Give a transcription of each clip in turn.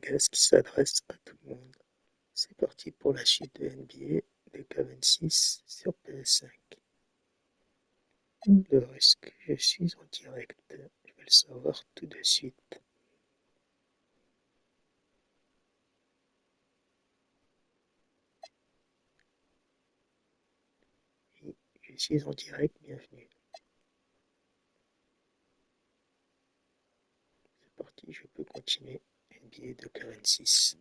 podcast qui s'adresse à tout le monde. C'est parti pour la suite de NBA de K26 sur PS5. Alors, est-ce que je suis en direct? Je vais le savoir tout de suite. Oui, je suis en direct, bienvenue. C'est parti, je peux continuer NBA de K26.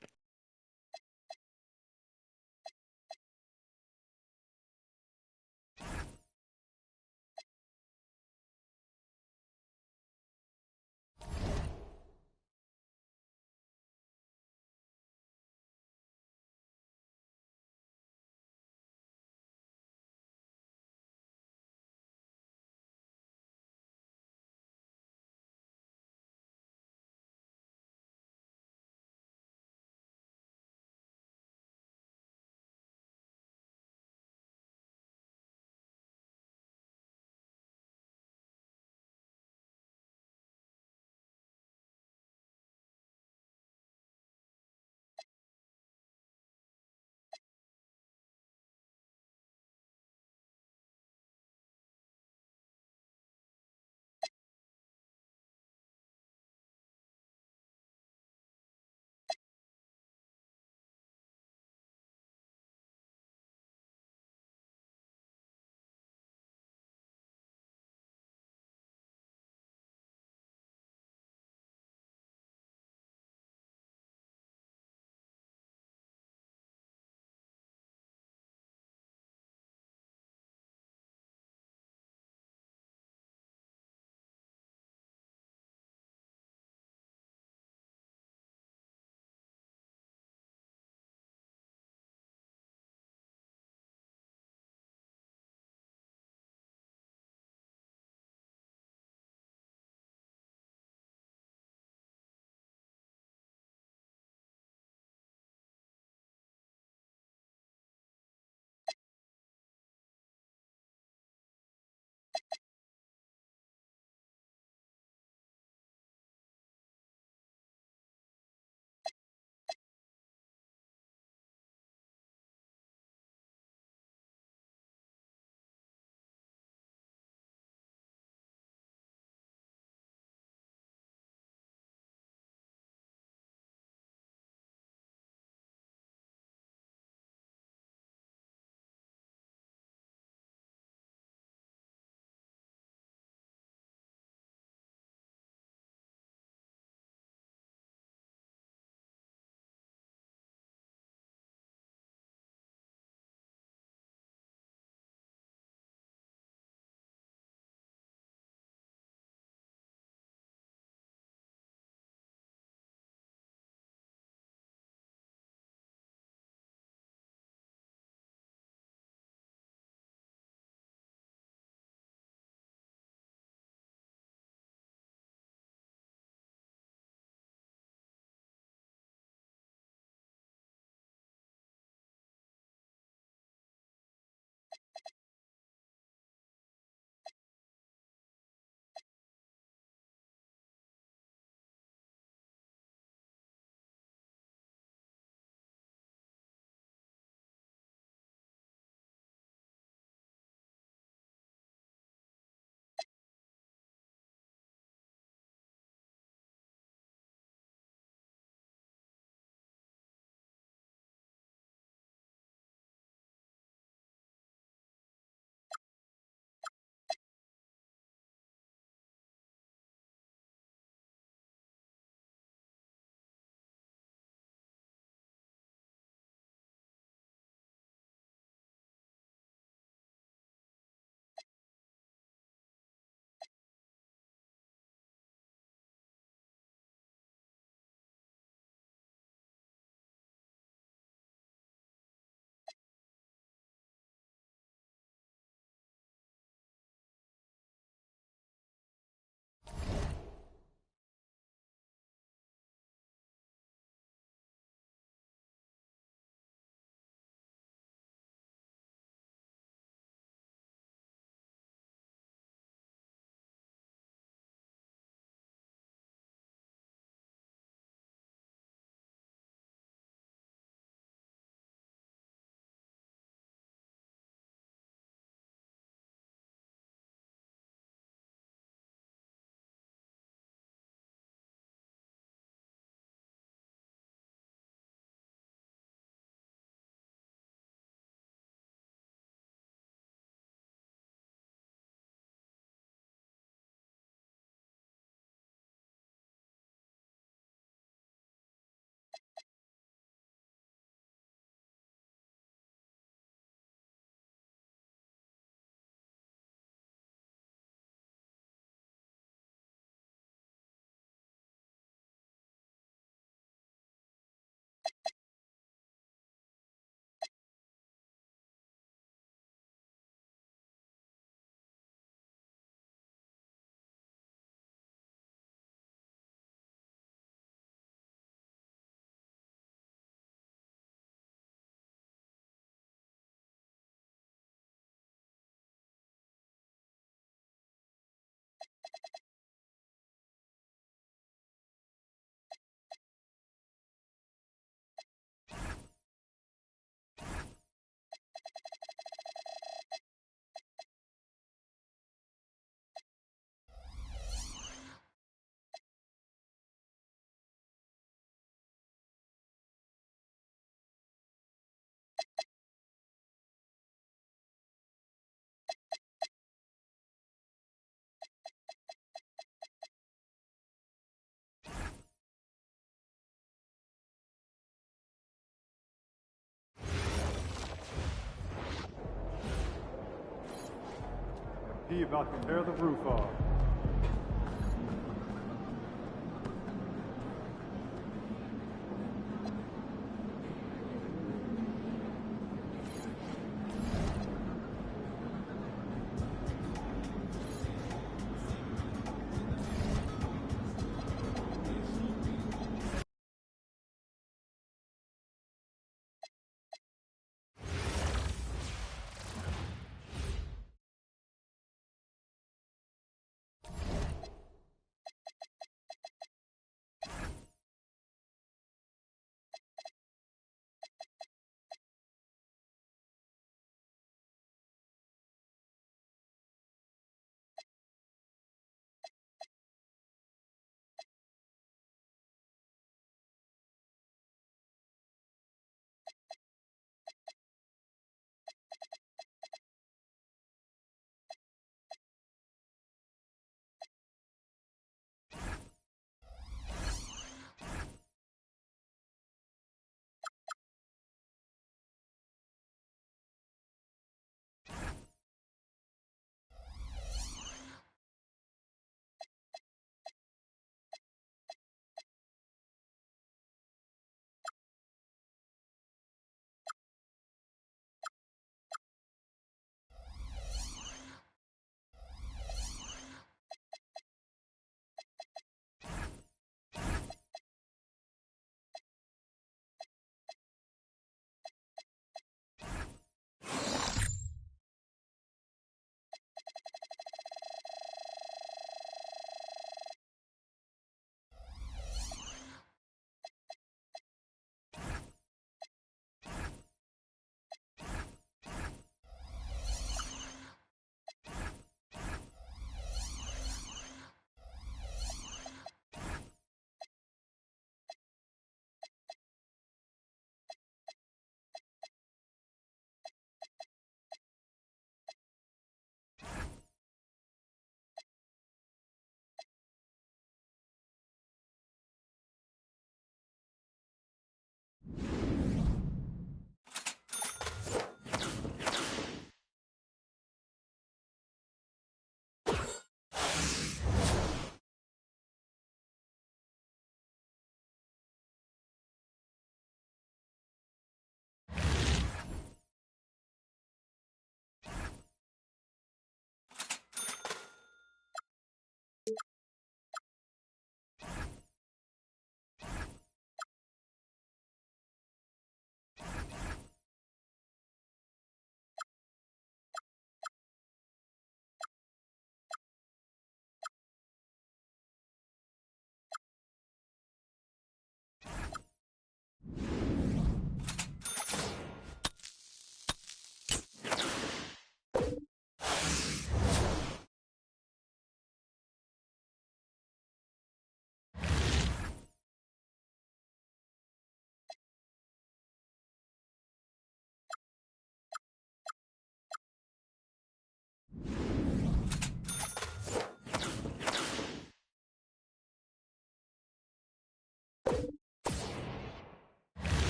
He about to tear the roof off.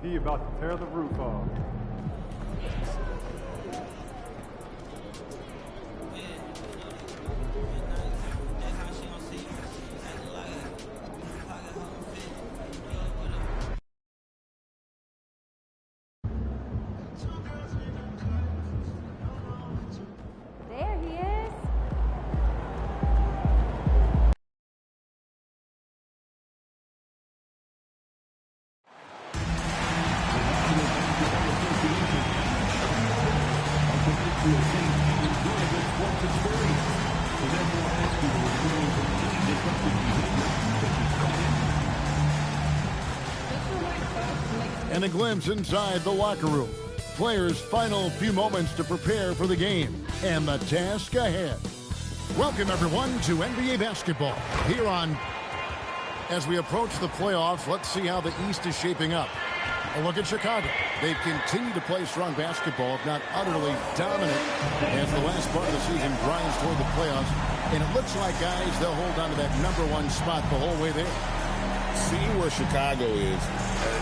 He about to tear the roof off. There he is. And a glimpse inside the locker room. Players' final few moments to prepare for the game and the task ahead. Welcome, everyone, to NBA basketball here on... As we approach the playoffs, let's see how the East is shaping up. A look at Chicago. They've continued to play strong basketball, if not utterly dominant, as the last part of the season grinds toward the playoffs. And it looks like, guys, they'll hold on to that #1 spot the whole way there. Seeing where Chicago is,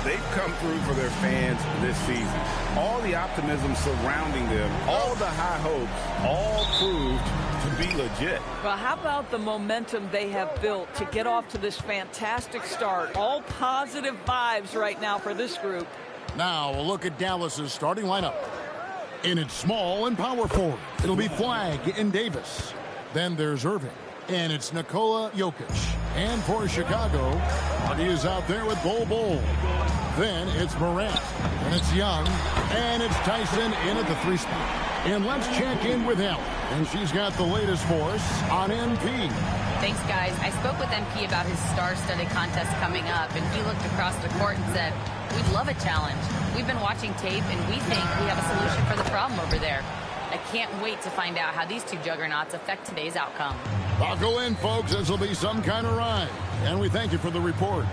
they've come through for their fans this season. All the optimism surrounding them, all the high hopes, all proved to be legit. Well, how about the momentum they have built to get off to this fantastic start? All positive vibes right now for this group. Now, a look at Dallas's starting lineup. And it's small and power forward. It'll be Flagg and Davis. Then there's Irving. And it's Nikola Jokic. And for Chicago, he is out there with Bol. Then it's Morant. And it's Young. And it's Tyson in at the 3 spot. And let's check in with Ellen. And she's got the latest for us on MP. Thanks, guys. I spoke with MP about his star-studded contest coming up, and he looked across the court and said, "We'd love a challenge. We've been watching tape, and we think we have a solution for the problem over there." I can't wait to find out how these two juggernauts affect today's outcome. Buckle in, folks. This will be some kind of ride. And we thank you for the report.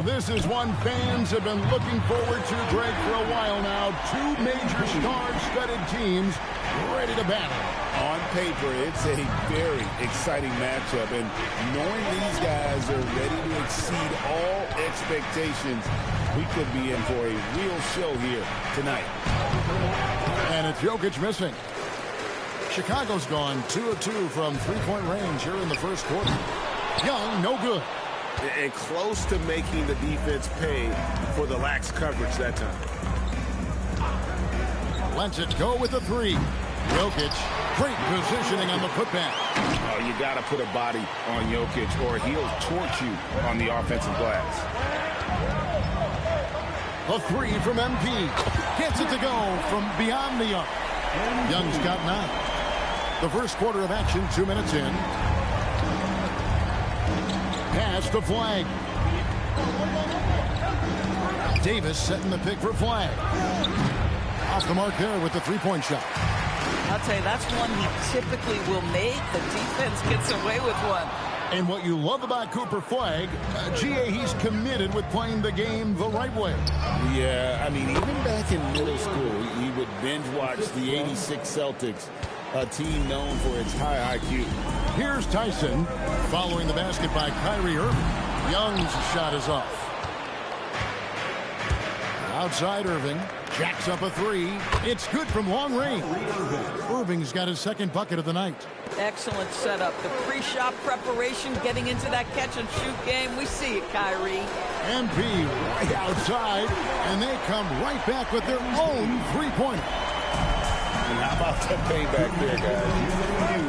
This is one fans have been looking forward to, Greg, for a while now. Two major star-studded teams ready to battle. On paper, it's a very exciting matchup, and knowing these guys are ready to exceed all expectations, we could be in for a real show here tonight. And it's Jokic missing. Chicago's gone 2 of 2 from three-point range here in the first quarter. Young, no good. And close to making the defense pay for the lax coverage that time. Lets it go with the 3. Jokic, great positioning on the putback. Oh, you got to put a body on Jokic or he'll torch you on the offensive glass. A 3 from MP. Gets it to go from beyond the arc. Young's got 9. The first quarter of action, 2 minutes in. Pass to Flagg. Davis setting the pick for Flagg. Off the mark there with the three-point shot. I'll tell you, that's one he typically will make. The defense gets away with one. And what you love about Cooper Flagg, GA, he's committed with playing the game the right way. Yeah, I mean, even back in middle school, he would binge watch the '86 Celtics, a team known for its high IQ. Here's Tyson following the basket by Kyrie Irving. Young's shot is off. Outside Irving. Jacks up a three. It's good from long range. Irving's got his second bucket of the night. Excellent setup. The pre-shot preparation, getting into that catch-and-shoot game. We see it, Kyrie. MP right outside, and they come right back with their own three-pointer. And how about that payback there, guys? You,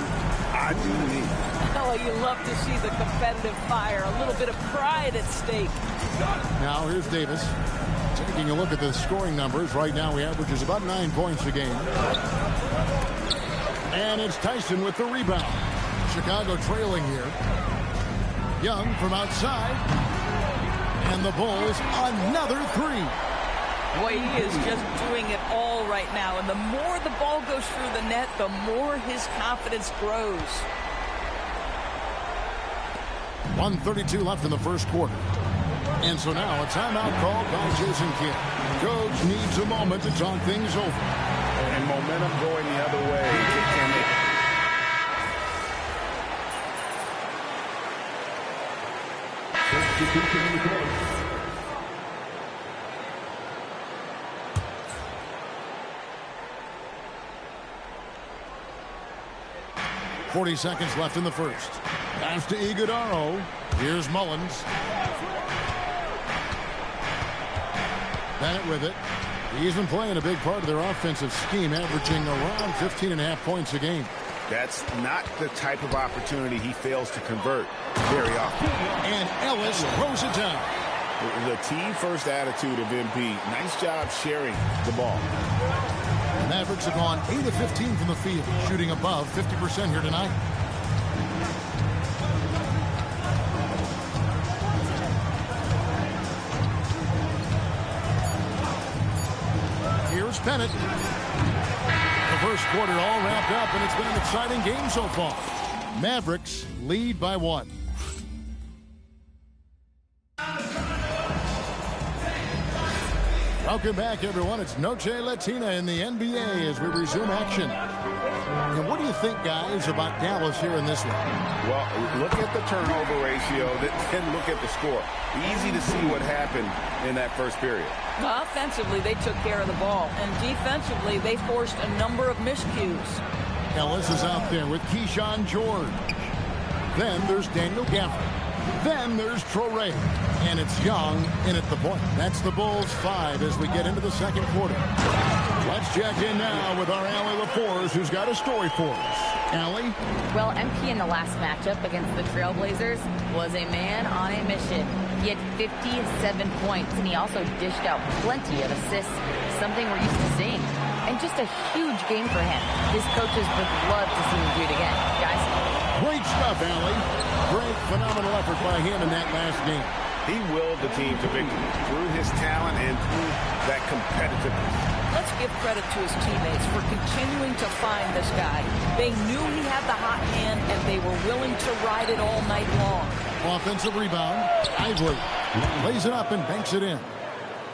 I do me. Oh, you love to see the competitive fire. A little bit of pride at stake. Now here's Davis. Taking a look at the scoring numbers. Right now he averages about 9 points a game. And it's Tyson with the rebound. Chicago trailing here. Young from outside. And the Bulls another three. Boy, he is just doing it all right now. And the more the ball goes through the net, the more his confidence grows. 1:32 left in the first quarter. And so now a timeout called by Jason Kidd. Coach needs a moment to talk things over. And momentum going the other way. Can they... 40 seconds left in the first. Pass to Iguodaro. Here's Mullins. Bennett with it. He's been playing a big part of their offensive scheme, averaging around 15.5 points a game. That's not the type of opportunity he fails to convert very often. And Ellis throws it down. The team-first attitude of MP. Nice job sharing the ball. The Mavericks have gone 8 of 15 from the field, shooting above 50% here tonight. Here's Bennett. The first quarter all wrapped up, and it's been an exciting game so far. Mavericks lead by 1. Welcome back, everyone. It's Noche Latina in the NBA as we resume action. And what do you think, guys, about Dallas here in this one? Well, look at the turnover ratio, then look at the score. Easy to see what happened in that first period. Well, offensively, they took care of the ball. And defensively, they forced a number of miscues. Ellis is out there with Keyshawn George. Then there's Daniel Gafford. Then there's Traore. And it's Young in at the point. That's the Bulls 5 as we get into the second quarter. Let's check in now with our Allie LaForce, who's got a story for us. Allie? Well, MP in the last matchup against the Trailblazers was a man on a mission. He had 57 points, and he also dished out plenty of assists, something we're used to seeing. And just a huge game for him. His coaches would love to see him do it again. Guys? Great stuff, Allie. Great, phenomenal effort by him in that last game. He willed the team to victory through his talent and through that competitiveness. Let's give credit to his teammates for continuing to find this guy. They knew he had the hot hand, and they were willing to ride it all night long. Offensive rebound. Lively lays it up and banks it in.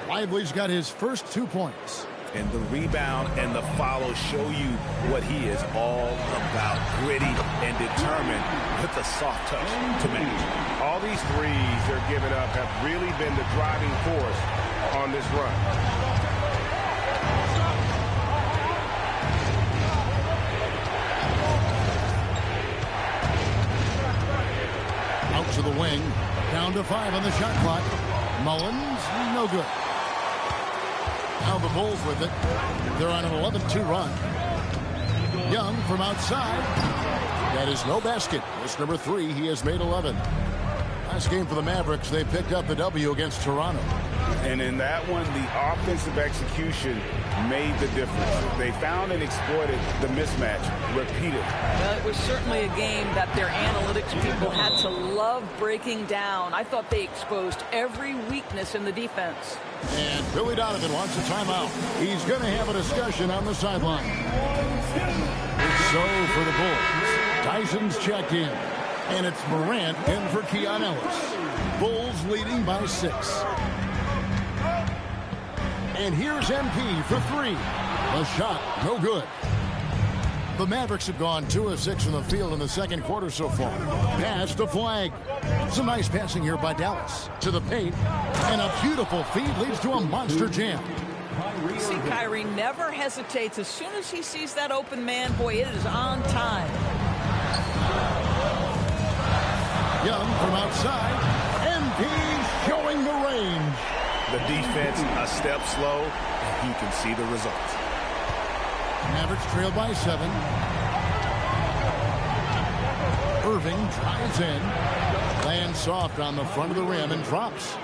Lively's got his first 2 points. And the rebound and the follow show you what he is all about. Gritty and determined with a soft touch to match. All these threes they're giving up have really been the driving force on this run. Out to the wing. Down to 5 on the shot clock. Mullins, no good. Now the Bulls with it. They're on an 11-2 run. Young from outside. That is no basket. It's number 3. He has made 11. Last game for the Mavericks, they picked up the W against Toronto. And in that one, the offensive execution made the difference. They found and exploited the mismatch repeatedly. Well, it was certainly a game that their analytics people had to love breaking down. I thought they exposed every weakness in the defense. And Billy Donovan wants a timeout. He's going to have a discussion on the sideline. So for the Bulls, Tyson's checked in. And it's Morant in for Keon Ellis. Bulls leading by 6. And here's MP for 3. The shot, no good. The Mavericks have gone 2 of 6 from the field in the second quarter so far. Pass to Flag. Some nice passing here by Dallas. To the paint. And a beautiful feed leads to a monster jam. See, Kyrie never hesitates. As soon as he sees that open man, boy, it is on time. Young from outside, MP showing the range. The defense a step slow, and you can see the results. Mavericks trail by 7. Irving drives in, lands soft on the front of the rim and drops.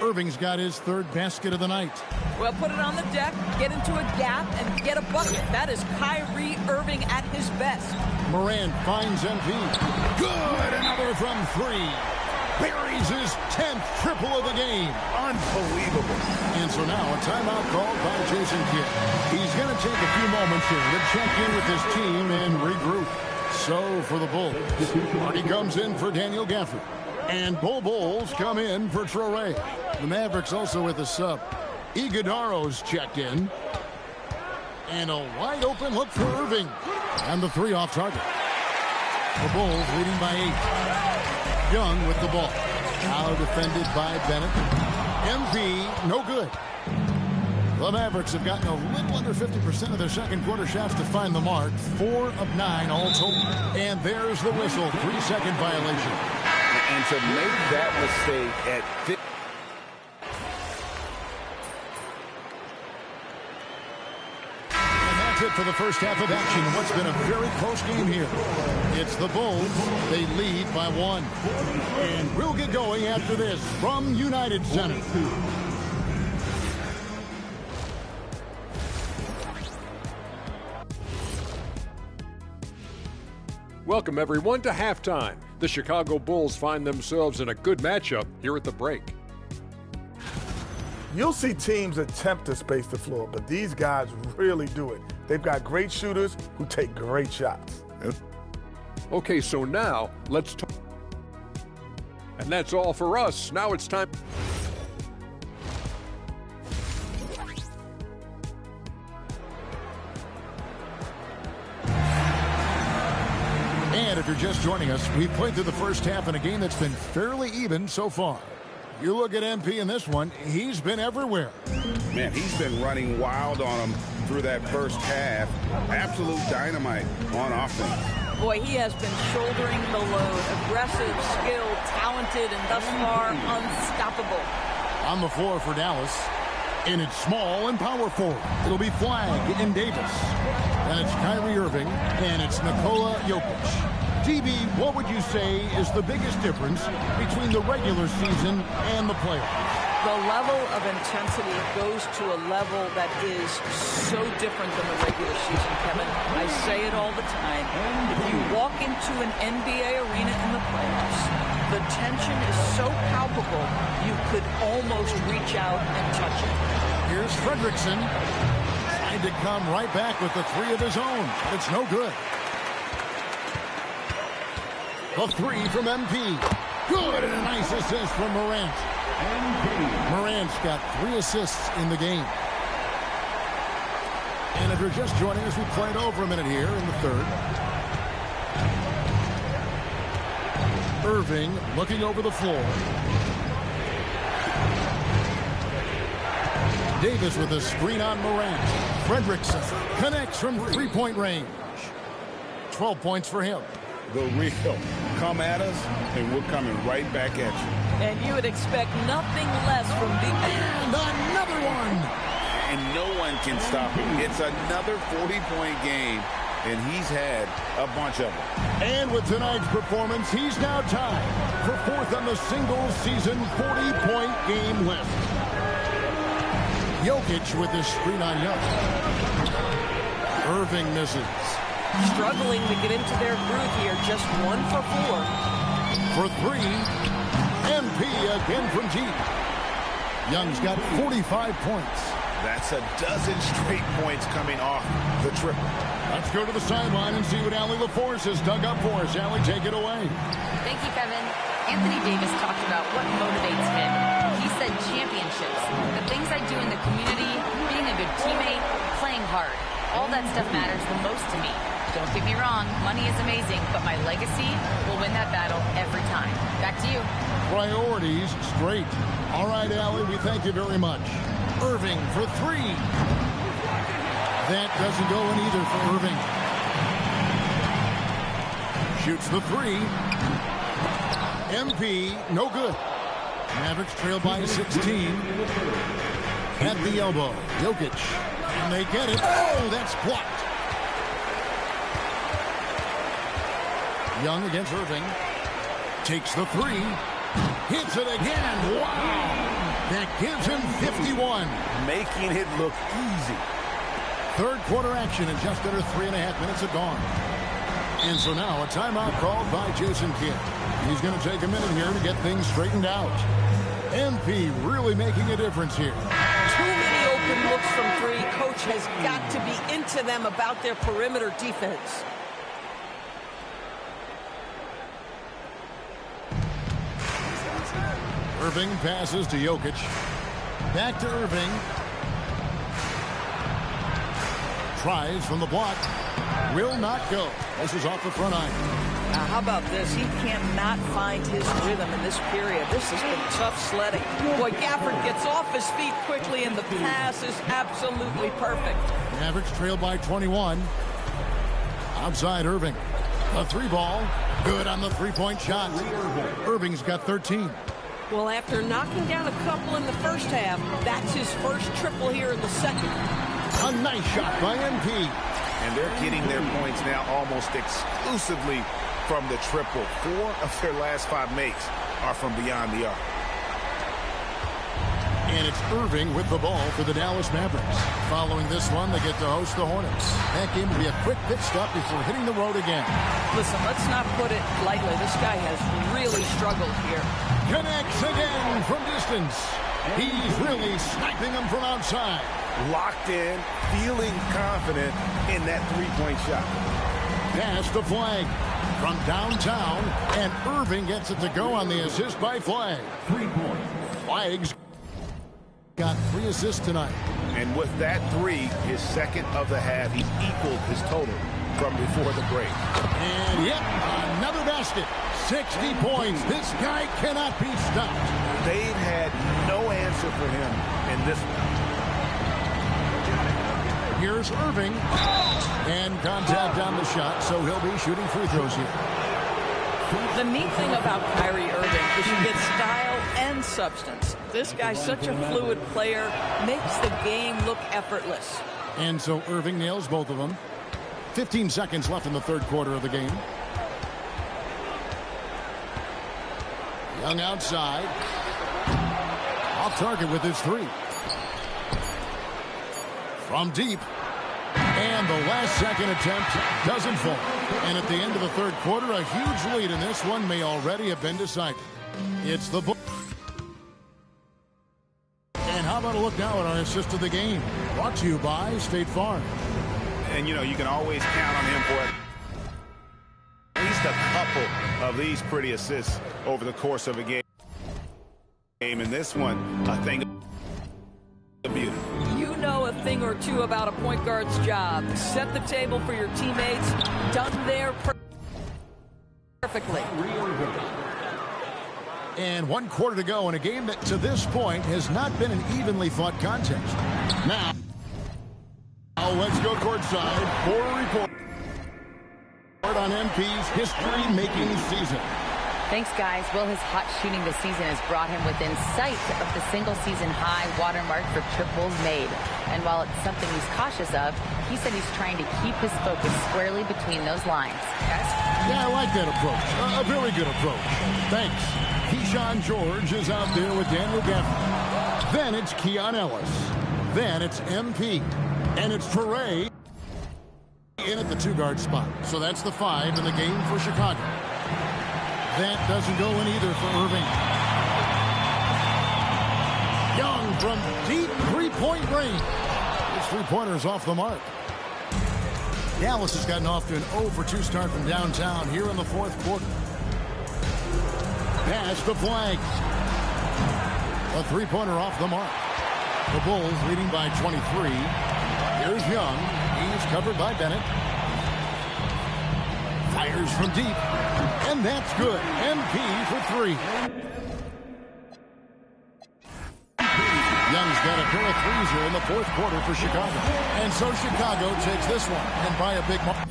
Irving's got his 3rd basket of the night. Well, put it on the deck, get into a gap, and get a bucket. That is Kyrie Irving at his best. Morant finds MP. Good! Another from 3. Buries his 10th triple of the game. Unbelievable. And so now a timeout called by Jason Kidd. He's going to take a few moments here to check in with his team and regroup. So for the Bulls, Marty comes in for Daniel Gafford. And Bulls come in for Traore. The Mavericks also with a sub. Iguodaro's checked in. And a wide open look for Irving. And the 3 off target. The Bulls leading by 8. Young with the ball. Now defended by Bennett. MP, no good. The Mavericks have gotten a little under 50% of their second quarter shots to find the mark. 4 of 9 all total. And there's the whistle. 3-second violation. And to make that mistake at 50. And that's it for the first half of action. What's been a very close game here. It's the Bulls. They lead by 1. And we'll get going after this from United Center. Welcome, everyone, to halftime. The Chicago Bulls find themselves in a good matchup here at the break. You'll see teams attempt to space the floor, but these guys really do it. They've got great shooters who take great shots. Okay, so now let's talk. And that's all for us. Now it's time. And if you're just joining us, we've played through the first half in a game that's been fairly even so far. You look at MP in this one, he's been everywhere. Man, he's been running wild on him through that first half. Absolute dynamite on offense. Boy, he has been shouldering the load. Aggressive, skilled, talented, and thus far unstoppable. On the floor for Dallas. And it's small and power forward. It'll be Flagg and Davis. And it's Kyrie Irving, and it's Nikola Jokic. TB, what would you say is the biggest difference between the regular season and the playoffs? The level of intensity goes to a level that is so different than the regular season, Kevin. I say it all the time. If you walk into an NBA arena in the playoffs, the tension is so palpable, you could almost reach out and touch it. Here's Fredrickson. Trying to come right back with the 3 of his own. But it's no good. The 3 from MP. Good, and a nice assist from Morant. Morant's got 3 assists in the game. And if you're just joining us, we played over a minute here in the third. Irving looking over the floor. Davis with a screen on Morant. Fredrickson connects from 3-point range. 12 points for him. The real come at us, and we're coming right back at you. And you would expect nothing less from the... And another one! And no one can stop him. It's another 40-point game, and he's had a bunch of them. And with tonight's performance, he's now tied for 4th on the single-season 40-point game list. Jokic with his screen on Young. Irving misses. Struggling to get into their groove here. Just 1 for 4. For 3, MP again from G. Young's got 45 points. That's a dozen straight points coming off the triple. Let's go to the sideline and see what Allie LaForce has dug up for us. Allie, take it away. Thank you, Kevin. Anthony Davis talked about what motivates him. He said championships, the things I do in the community, being a good teammate, playing hard. All that stuff matters the most to me. Don't get me wrong, money is amazing, but my legacy will win that battle every time. Back to you. Priorities straight. All right, Allie, we thank you very much. Irving for three. That doesn't go in either for Irving. Shoots the three. MP, no good. Mavericks trail by 16. At the elbow, Jokic. And they get it. Oh, that's blocked. Young against Irving. Takes the three. Hits it again. Wow. That gives him 51. Making it look easy. Third quarter action and just under 3.5 minutes have gone. And so now a timeout called by Jason Kidd. He's going to take a minute here to get things straightened out. MP really making a difference here. Too many open looks from three. Coach has got to be into them about their perimeter defense. Irving passes to Jokic. Back to Irving. Tries from the block. Will not go. This is off the front iron. How about this? He cannot find his rhythm in this period. This has been tough sledding. Boy, Gafford gets off his feet quickly, and the pass is absolutely perfect. Mavericks trail by 21. Outside Irving. A three ball. Good on the three-point shot. Irving's got 13. Well, after knocking down a couple in the first half, that's his first triple here in the second. A nice shot by MP. And they're getting their points now almost exclusively from the triple. 4 of their last 5 makes are from beyond the arc. And it's Irving with the ball for the Dallas Mavericks. Following this one, they get to host the Hornets. That game will be a quick pit stop before hitting the road again. Listen, let's not put it lightly. This guy has really struggled here. Connects again from distance. He's really sniping them from outside. Locked in, feeling confident in that three-point shot. Pass to Flag from downtown, and Irving gets it to go on the assist by Flag. 3 points. Flag's got 3 assists tonight. And with that 3, his second of the half, he's equaled his total from before the break. And yep, another basket. 60 points. This guy cannot be stopped. They've had no answer for him in this one. Here's Irving. And contact on the shot, so he'll be shooting free throws here. The neat thing about Kyrie Irving is you get style and substance. This guy's such a fluid player, makes the game look effortless. And so Irving nails both of them. 15 seconds left in the third quarter of the game. Young outside. Off target with his 3. From deep. And the last second attempt doesn't fall. And at the end of the third quarter, a huge lead in this one may already have been decided. It's the book. And how about a look now at our assist of the game? Brought to you by State Farm. And, you know, you can always count on him for at least a couple of these pretty assists over the course of a game. And this one, a thing of beauty. You know a thing or two about a point guard's job. Set the table for your teammates. Done there perfectly. And 1 quarter to go in a game that to this point has not been an evenly fought contest. Now let's go courtside for a report on MP's history-making season. Thanks, guys. Well, his hot shooting this season has brought him within sight of the single-season high watermark for triples made. And while it's something he's cautious of, he said he's trying to keep his focus squarely between those lines. Guys? Yeah, I like that approach. A very good approach. Thanks. Keyshawn George is out there with Daniel Gafford. Then it's Keon Ellis. Then it's MP. And it's Ferre in at the 2-guard spot. So that's the 5 in the game for Chicago. That doesn't go in either for Irving. Young from deep three-point range. His three-pointer's off the mark. Dallas has gotten off to an 0-for-2 start from downtown here in the fourth quarter. Pass to Flag. A three-pointer off the mark. The Bulls leading by 23. Here's Young. He's covered by Bennett. Fires from deep. And that's good. MP for 3. Young's has got a pair of threes here in the fourth quarter for Chicago. And so Chicago takes this one, and by a big margin.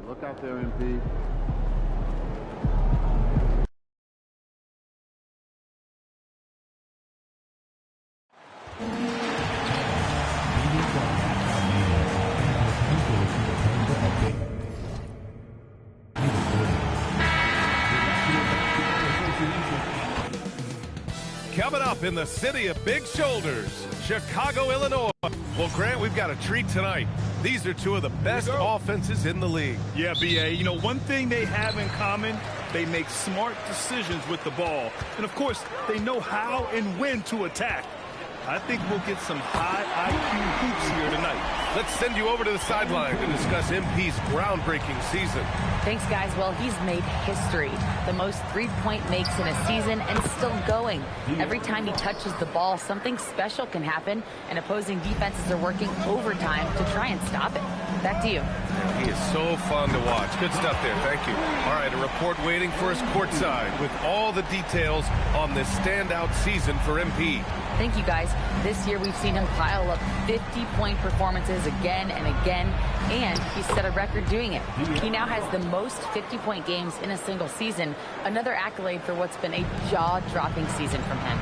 Look out there, MP. Coming up in the city of big shoulders, Chicago, Illinois. Well, Grant, we've got a treat tonight. These are two of the best offenses in the league. Yeah, B.A., you know, one thing they have in common, they make smart decisions with the ball. And, of course, they know how and when to attack. I think we'll get some high IQ hoops here tonight. Let's send you over to the sideline to discuss MP's groundbreaking season. Thanks, guys. Well, he's made history. The most three-point makes in a season and still going. Every time he touches the ball, something special can happen, and opposing defenses are working overtime to try and stop it. Back to you. He is so fun to watch. Good stuff there. Thank you. All right, a report waiting for us courtside with all the details on this standout season for MP. Thank you, guys. This year we've seen him pile up 50-point performances again and again, and he's set a record doing it. He now has the most 50-point games in a single season, another accolade for what's been a jaw-dropping season from him.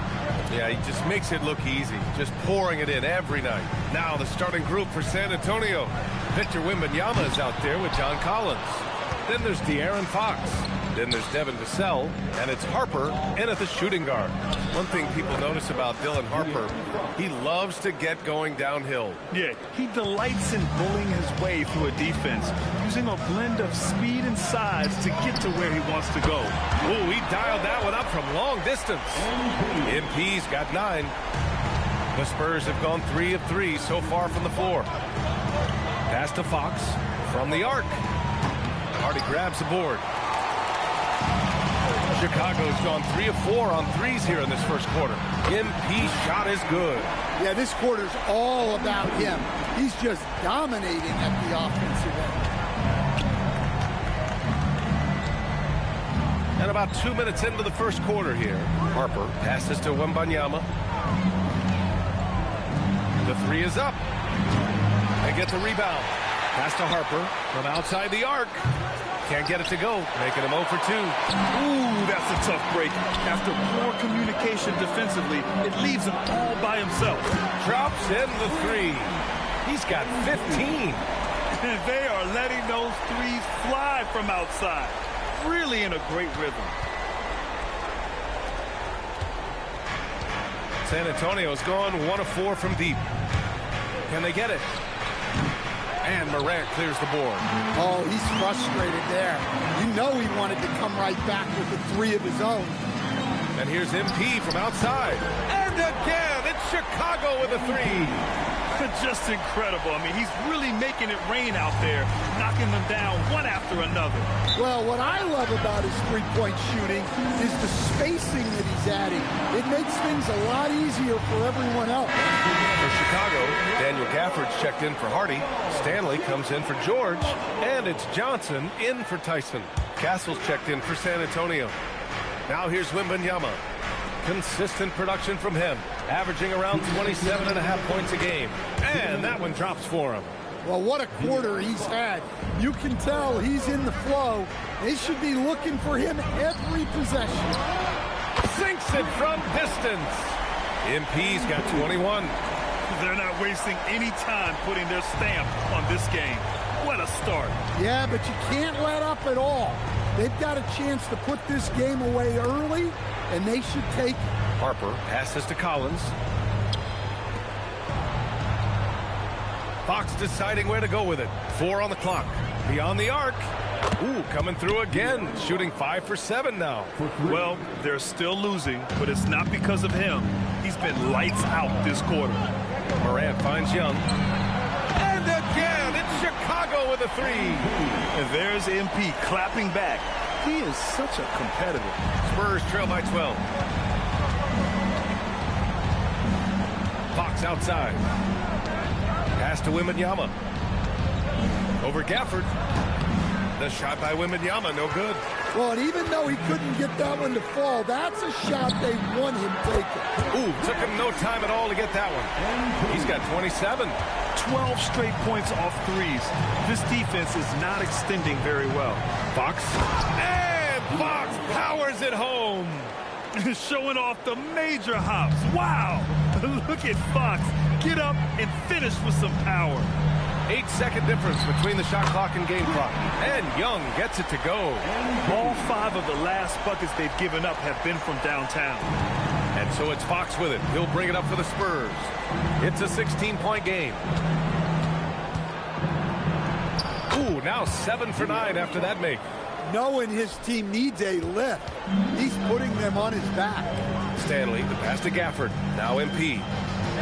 Yeah, he just makes it look easy, just pouring it in every night. Now the starting group for San Antonio. Victor Wembanyama is out there with John Collins. Then there's De'Aaron Fox. Then there's Devin Vassell, and it's Harper in at the shooting guard. One thing people notice about Dylan Harper, he loves to get going downhill. Yeah, he delights in bullying his way through a defense, using a blend of speed and size to get to where he wants to go. Ooh, he dialed that one up from long distance. MP's got 9. The Spurs have gone 3 of 3 so far from the floor. Pass to Fox from the arc. Hardy grabs the board. Chicago's gone 3 of 4 on threes here in this first quarter. MP's shot is good. Yeah, this quarter's all about him. He's just dominating at the offensive end. And about 2 minutes into the first quarter here, Harper passes to Wembanyama. The 3 is up. They get the rebound. Pass to Harper from outside the arc. Can't get it to go, making him 0 for 2. Ooh, that's a tough break. After poor communication defensively, it leaves him all by himself. Drops in the 3. He's got 15. And they are letting those threes fly from outside. Really in a great rhythm. San Antonio's gone 1 of 4 from deep. Can they get it? And Morant clears the board. Oh, he's frustrated there. You know he wanted to come right back with the 3 of his own. And here's MP from outside. And again, it's Chicago with a 3. Just incredible. I mean, he's really making it rain out there, knocking them down one after another. Well, what I love about his three-point shooting is the spacing that he's adding. It makes things a lot easier for everyone else. For Chicago, Daniel Gafford's checked in for Hardy. Stanley comes in for George. And it's Johnson in for Tyson. Castle's checked in for San Antonio. Now here's Wembanyama. Consistent production from him, averaging around 27.5 points a game. And that one drops for him. Well, what a quarter he's had. You can tell he's in the flow. They should be looking for him every possession. Sinks it from distance. MP's got 21. They're not wasting any time putting their stamp on this game. What a start. Yeah, but you can't let up at all. They've got a chance to put this game away early, and they should take it. Harper passes to Collins. Fox deciding where to go with it. 4 on the clock. Beyond the arc. Ooh, coming through again. Shooting 5 for 7 now. Well, they're still losing, but it's not because of him. He's been lights out this quarter. Morant finds Young. And again, it's Chicago with a 3. And there's MP clapping back. He is such a competitor. Spurs trail by 12. Fox outside. Pass to Wembanyama. Over Gafford. The shot by Wembanyama, no good. Well, and even though he couldn't get that one to fall, that's a shot they want him taking. Ooh, took him no time at all to get that one. He's got 27. 12 straight points off threes. This defense is not extending very well. Fox. And Fox powers it home. Showing off the major hops. Wow. Look at Fox. Get up and finish with some power. 8-second difference between the shot clock and game clock. And Young gets it to go. All 5 of the last buckets they've given up have been from downtown. And so it's Fox with it. He'll bring it up for the Spurs. It's a 16-point game. Ooh, now 7 for 9 after that make. Knowing his team needs a lift, he's putting them on his back. Stanley, the pass to Gafford. Now MP.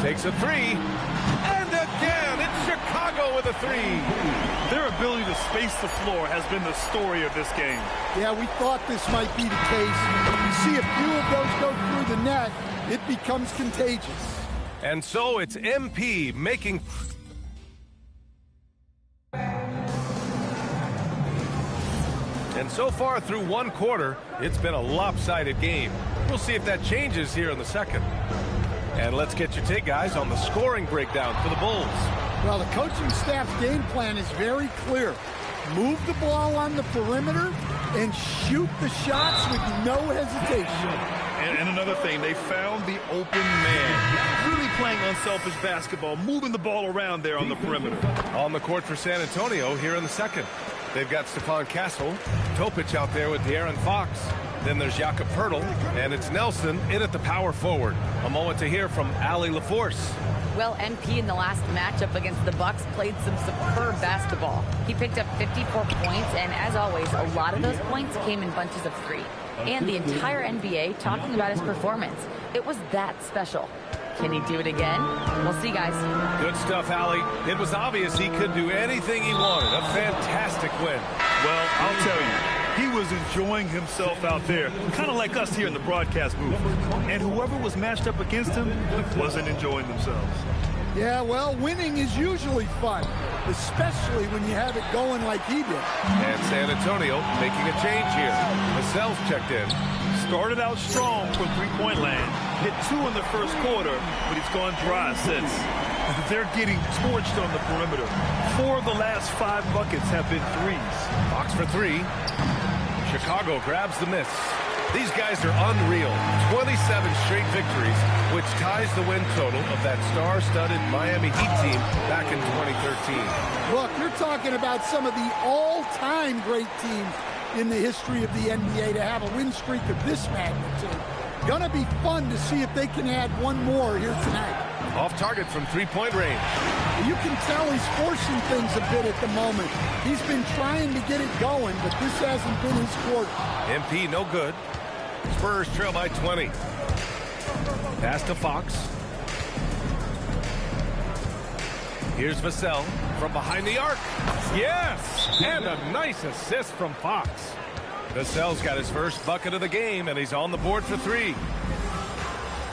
Takes a 3. And again, it's Chicago with a 3. Their ability to space the floor has been the story of this game. Yeah, we thought this might be the case. You see a few of those go through the net, it becomes contagious. And so it's MP making... And so far through one quarter, it's been a lopsided game. We'll see if that changes here in the second. And let's get your take, guys, on the scoring breakdown for the Bulls. Well, the coaching staff's game plan is very clear. Move the ball on the perimeter and shoot the shots with no hesitation. And another thing, they found the open man. Really playing unselfish basketball, moving the ball around there on the perimeter. On the court for San Antonio here in the second. They've got Stephon Castle, Topic out there with De'Aaron Fox. Then there's Jakob Poeltl, and it's Nelson in at the power forward. A moment to hear from Allie LaForce. Well, MP in the last matchup against the Bucks played some superb basketball. He picked up 54 points, and as always, a lot of those points came in bunches of 3. And the entire NBA talking about his performance. It was that special. Can he do it again? We'll see, guys. Good stuff, Allie. It was obvious he could do anything he wanted. A fantastic win. Well, I'll tell you, he was enjoying himself out there, kind of like us here in the broadcast booth. And whoever was matched up against him wasn't enjoying themselves. Yeah, well, winning is usually fun, especially when you have it going like he did. And San Antonio making a change here. Vassell's checked in. Started out strong from three-point land, hit 2 in the first quarter, but he's gone dry since. They're getting torched on the perimeter. 4 of the last 5 buckets have been threes. Fox for 3. Chicago grabs the miss. These guys are unreal. 27 straight victories, which ties the win total of that star-studded Miami Heat team back in 2013. Look, you're talking about some of the all-time great teams in the history of the NBA to have a win streak of this magnitude. Gonna be fun to see if they can add one more here tonight. Off target from three-point range. You can tell he's forcing things a bit at the moment. He's been trying to get it going, but this hasn't been his quarter. MP no good. Spurs trail by 20. Pass to Fox. Here's Vassell from behind the arc. Yes! And a nice assist from Fox. Vassell's got his first bucket of the game, and he's on the board for 3.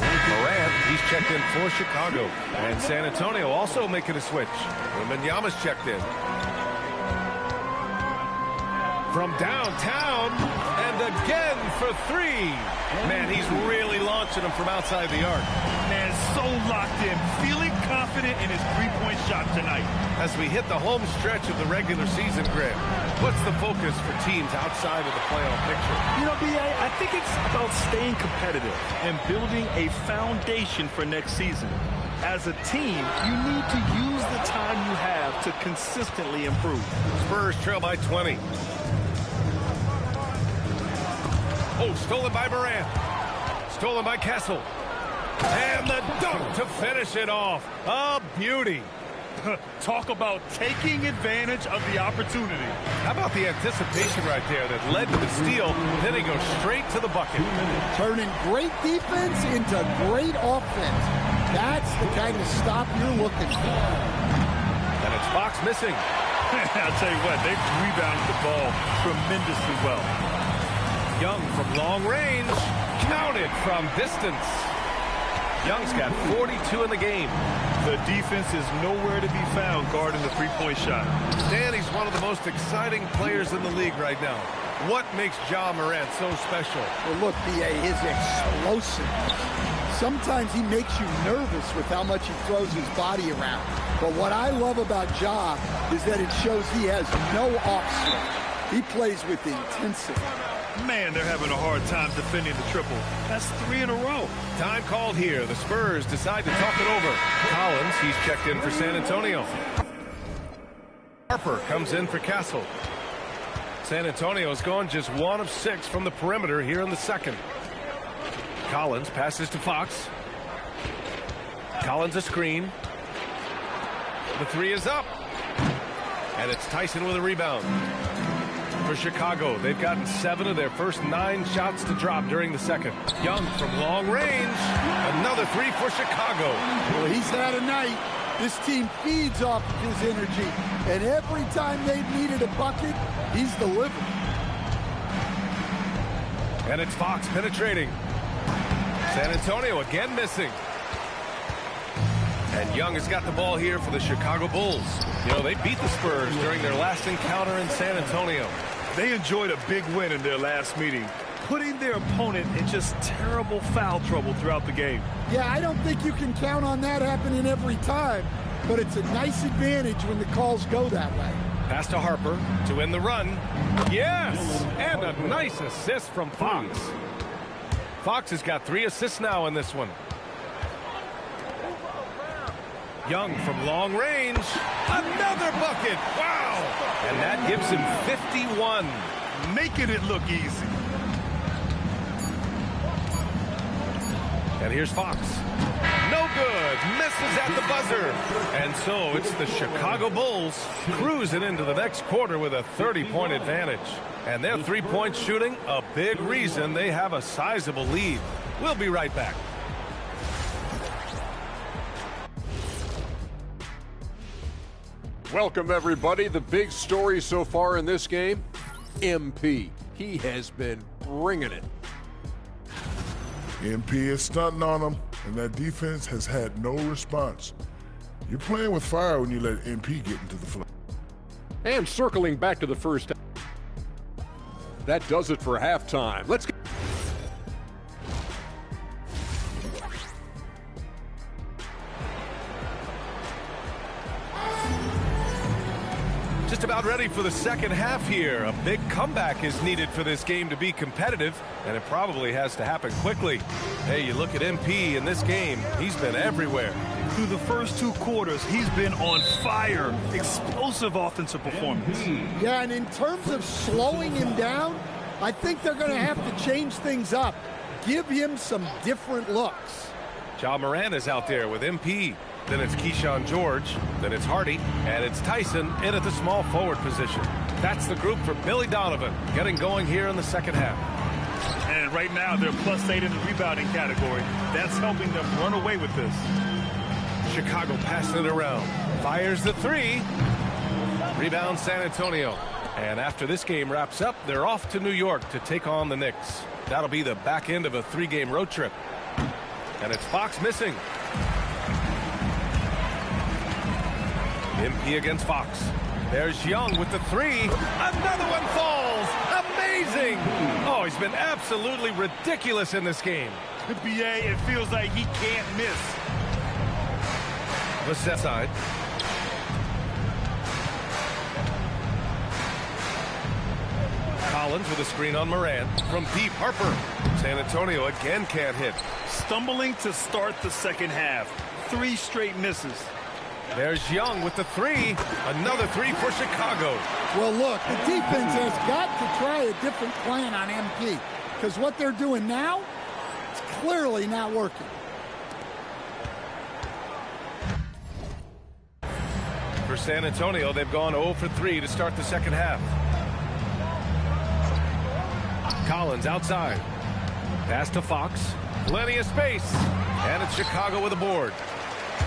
Morant, he's checked in for Chicago. And San Antonio also making a switch. Wembanyama's checked in. From downtown, and again for 3. Man, he's really launching them from outside the arc. Man, so locked in, feeling confident in his three-point shot tonight. As we hit the home stretch of the regular season, Grant, what's the focus for teams outside of the playoff picture? You know, B.A., I think it's about staying competitive and building a foundation for next season. As a team, you need to use the time you have to consistently improve. Spurs trail by 20. Oh, stolen by Morant. Stolen by Castle. And the dunk to finish it off. A beauty. Talk about taking advantage of the opportunity. How about the anticipation right there that led to the steal, then he goes straight to the bucket. Turning great defense into great offense. That's the kind of stop you're looking for. And it's Fox missing. I'll tell you what, they've rebounded the ball tremendously well. Young from long range, counted from distance. Young's got 42 in the game. The defense is nowhere to be found guarding the three-point shot. Dan, he's one of the most exciting players in the league right now. What makes Ja Morant so special? Well, look, B.A., his explosiveness. Sometimes he makes you nervous with how much he throws his body around. But what I love about Ja is that it shows he has no off-switch. He plays with intensity. Man, they're having a hard time defending the triple. That's 3 in a row. Time called here. The Spurs decide to talk it over. Collins, he's checked in for San Antonio. Harper comes in for Castle. San Antonio's gone just 1 of 6 from the perimeter here in the second. Collins passes to Fox. Collins a screen. The 3 is up. And it's Tyson with a rebound. For Chicago, they've gotten 7 of their first 9 shots to drop during the second. Young from long range. Another 3 for Chicago. Well, he's had a night. This team feeds off of his energy. And every time they've needed a bucket, he's delivered. And it's Fox penetrating. San Antonio again missing. And Young has got the ball here for the Chicago Bulls. You know, they beat the Spurs during their last encounter in San Antonio. They enjoyed a big win in their last meeting, putting their opponent in just terrible foul trouble throughout the game. Yeah, I don't think you can count on that happening every time, but it's a nice advantage when the calls go that way. Pass to Harper to win the run. Yes! And a nice assist from Fox. Fox has got 3 assists now in this one. Young from long range. Another bucket. Wow! And that gives him 51. Making it look easy. And here's Fox. No good. Misses at the buzzer. And so it's the Chicago Bulls cruising into the next quarter with a 30-point advantage. And their three-point shooting, a big reason they have a sizable lead. We'll be right back. Welcome, everybody. The big story so far in this game, MP. He has been bringing it. MP is stunting on him, and that defense has had no response. You're playing with fire when you let MP get into the flow. And circling back to the first. That does it for halftime. Let's get. Just about ready for the second half here. A big comeback is needed for this game to be competitive, and it probably has to happen quickly. Hey, you look at MP in this game, he's been everywhere. Through the first 2 quarters, he's been on fire. Explosive offensive performance. Yeah, and in terms of slowing him down, I think they're going to have to change things up. Give him some different looks. Ja Morant is out there with MP. Then it's Keyshawn George. Then it's Hardy. And it's Tyson in at the small forward position. That's the group for Billy Donovan getting going here in the second half. And right now, they're +8 in the rebounding category. That's helping them run away with this. Chicago passing it around. Fires the 3. Rebound San Antonio. And after this game wraps up, they're off to New York to take on the Knicks. That'll be the back end of a 3-game road trip. And it's Fox missing. MP against Fox. There's Young with the 3. Another one falls. Amazing. Oh, he's been absolutely ridiculous in this game. The BA, it feels like he can't miss. The set side. Collins with a screen on Morant. From deep, Harper. San Antonio again can't hit. Stumbling to start the second half. 3 straight misses. There's Young with the 3. Another 3 for Chicago. Well, look, the defense has got to try a different plan on MP, because what they're doing now, it's clearly not working. San Antonio. They've gone 0 for 3 to start the second half. Collins outside. Pass to Fox. Plenty of space. And it's Chicago with a board.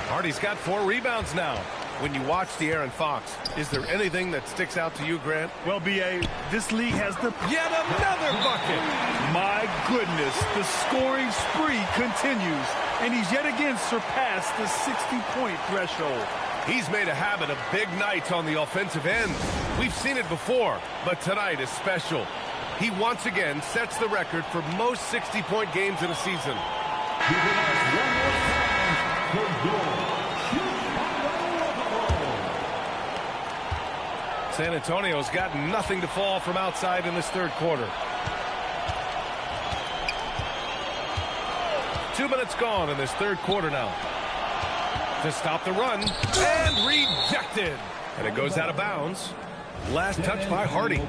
Hardy's got 4 rebounds now. When you watch De'Aaron Fox, is there anything that sticks out to you, Grant? Well, B.A., this league has the... Yet another bucket! My goodness, the scoring spree continues, and he's yet again surpassed the 60-point threshold. He's made a habit of big nights on the offensive end. We've seen it before, but tonight is special. He once again sets the record for most 60-point games in a season. San Antonio's got nothing to fall from outside in this third quarter. 2 minutes gone in this third quarter now. To stop the run, and rejected. And it goes out of bounds. Last touch by Hardy.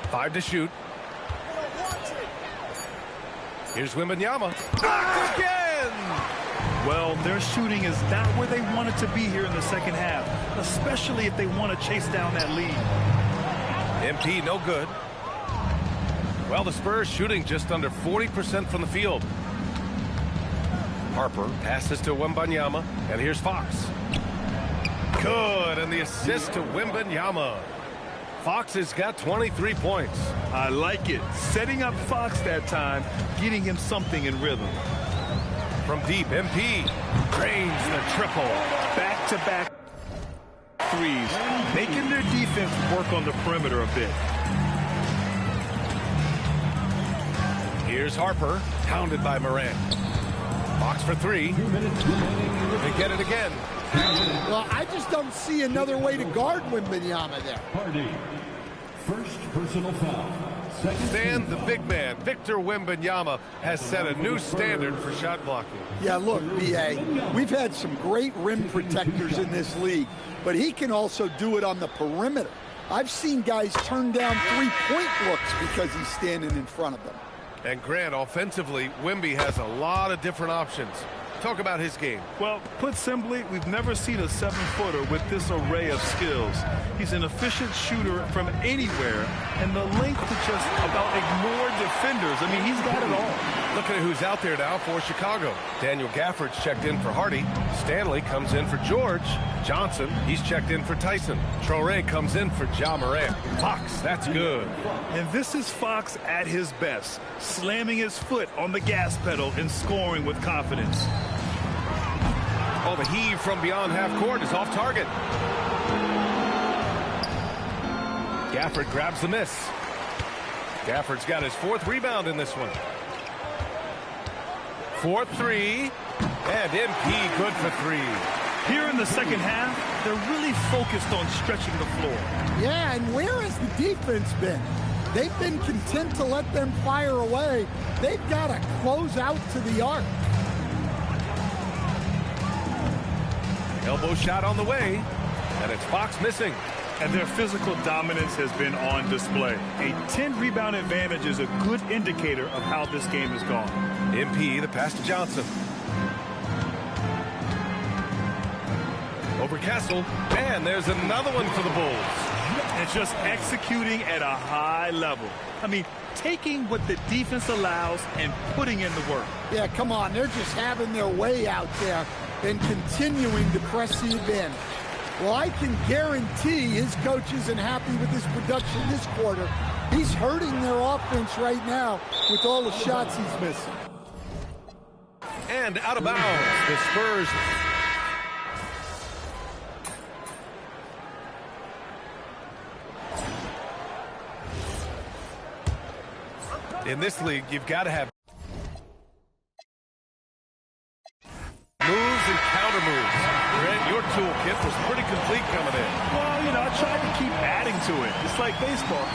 Five to shoot. Here's Wembanyama. Blocked again! Well, their shooting is not where they want it to be here in the second half, especially if they want to chase down that lead. MP no good. Well, the Spurs shooting just under 40% from the field. Harper passes to Wembanyama, and here's Fox. Good, and the assist to Wembanyama. Fox has got 23 points. I like it. Setting up Fox that time, getting him something in rhythm. From deep, MP drains the triple. Back-to-back threes, making their defense work on the perimeter a bit. Here's Harper, pounded by Morant. Fox for 3. They get it again. Well, I just don't see another way to guard Wembanyama there. Hardy, first personal foul. Stan, the big man, Victor Wembanyama, has set a new standard for shot blocking. Yeah, look, B.A., we've had some great rim protectors in this league, but he can also do it on the perimeter. I've seen guys turn down three-point looks because he's standing in front of them. And Grant, offensively, Wemby has a lot of different options. Talk about his game. Well, put simply, we've never seen a 7-footer with this array of skills. He's an efficient shooter from anywhere, and the length to just about ignore defenders. I mean, he's got it all. Looking at who's out there now for Chicago. Daniel Gafford's checked in for Hardy. Stanley comes in for George. Johnson, he's checked in for Tyson. Traore comes in for Ja Morant. Fox, that's good. And this is Fox at his best, slamming his foot on the gas pedal and scoring with confidence. Oh, the heave from beyond half court is off target. Gafford grabs the miss. Gafford's got his 4th rebound in this one. 4-3, and MP good for 3. Here in the second half, they're really focused on stretching the floor. Yeah, and where has the defense been? They've been content to let them fire away. They've got to close out to the arc. Elbow shot on the way, and it's Fox missing. And their physical dominance has been on display. A 10-rebound advantage is a good indicator of how this game has gone. MP, the pass to Johnson. Over Kessel, and there's another one for the Bulls. And just executing at a high level. I mean, taking what the defense allows and putting in the work. Yeah, come on. They're just having their way out there and continuing to press the advantage. Well, I can guarantee his coach isn't happy with his production this quarter. He's hurting their offense right now with all the shots he's missing. And out of bounds, the Spurs. In this league, you've got to have moves and counter moves. Grant, your toolkit was pretty complete coming in. Well, you know, I tried to keep adding to it. It's like baseball.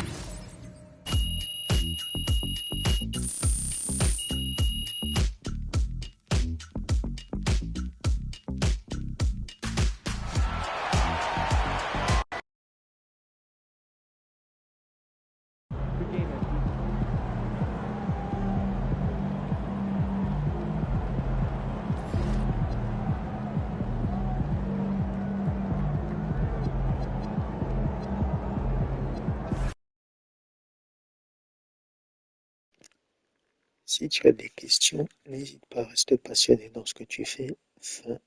Si tu as des questions, n'hésite pas à rester passionné dans ce que tu fais. Fin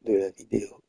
de la vidéo.